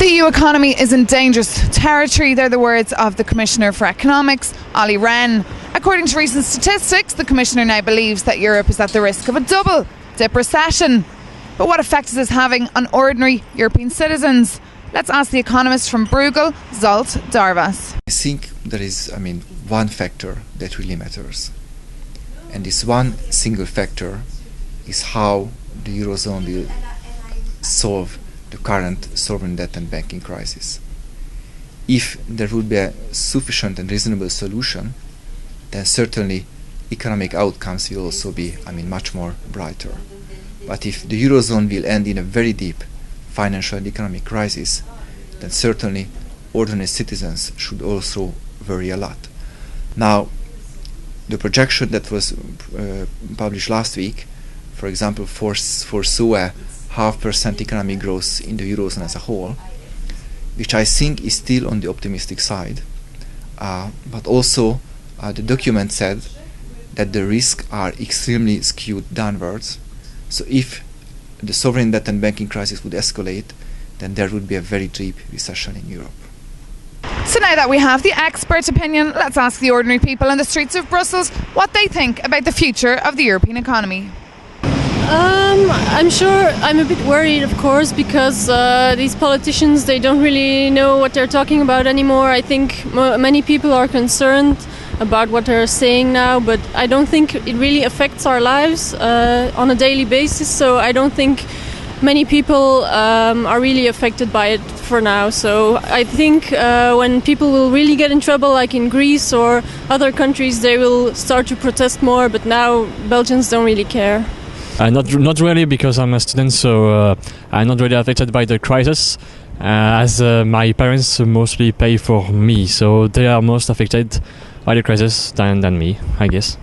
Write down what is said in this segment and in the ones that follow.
The EU economy is in dangerous territory. They're the words of the Commissioner for Economics, Olli Rehn. According to recent statistics, the Commissioner now believes that Europe is at the risk of a double-dip recession. But what effect is this having on ordinary European citizens? Let's ask the economist from Bruegel, Zsolt Darvas. I think there is, one factor that really matters. And this one single factor is how the eurozone will solve the current sovereign debt and banking crisis. If there would be a sufficient and reasonable solution, then certainly economic outcomes will also be, much more brighter. But if the eurozone will end in a very deep financial and economic crisis, then certainly ordinary citizens should also worry a lot. Now, the projection that was published last week, for example, foresaw a 0.5% economic growth in the eurozone as a whole, which I think is still on the optimistic side. But also, the document said that the risks are extremely skewed downwards. So if the sovereign debt and banking crisis would escalate, then there would be a very deep recession in Europe. So now that we have the expert opinion, let's ask the ordinary people on the streets of Brussels what they think about the future of the European economy. I'm sure I'm a bit worried, of course, because these politicians, they don't really know what they're talking about anymore. I think many people are concerned about what they're saying now, but I don't think it really affects our lives on a daily basis, so I don't think many people are really affected by it for now. So I think when people will really get in trouble, like in Greece or other countries, they will start to protest more, but now Belgians don't really care. Not really, because I'm a student, so I'm not really affected by the crisis, as my parents mostly pay for me, so they are most affected by the crisis than me, I guess.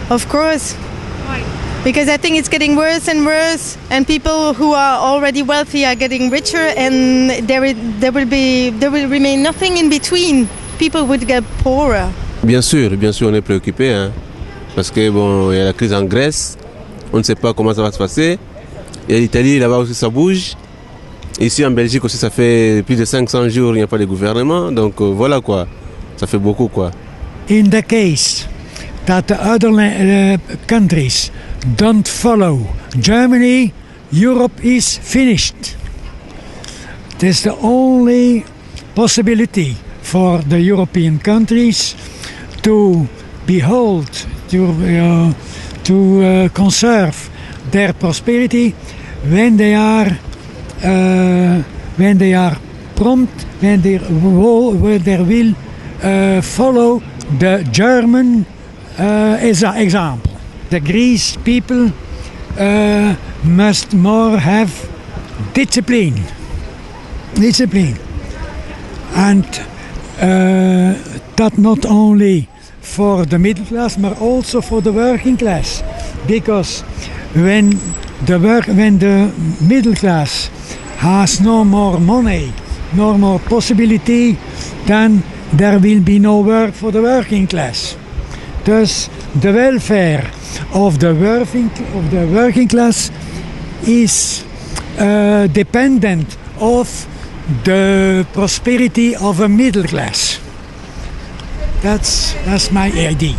Of course. Why? Because I think it's getting worse and worse, and people who are already wealthy are getting richer, and there will remain nothing in between. People would get poorer. Bien sûr, on est préoccupé, parce que bon, il y a la crise en Grèce. On ne sait pas comment ça va se passer. Et l'Italie, là-bas aussi, ça bouge. Ici, en Belgique aussi, ça fait plus de 500 jours, il n'y a pas de gouvernement. Donc voilà quoi, ça fait beaucoup quoi. In the case that the other countries don't follow Germany, Europe is finished. That's the only possibility for the European countries to behold, to conserve their prosperity when they are prompt, when they will follow the German example. The Greece people must more have discipline, and that not only for the middle class, but also for the working class, because when the middle class has no more money, no more possibility, then there will be no work for the working class. Thus, the welfare of the working class is dependent of the prosperity of a middle class. That's my idea.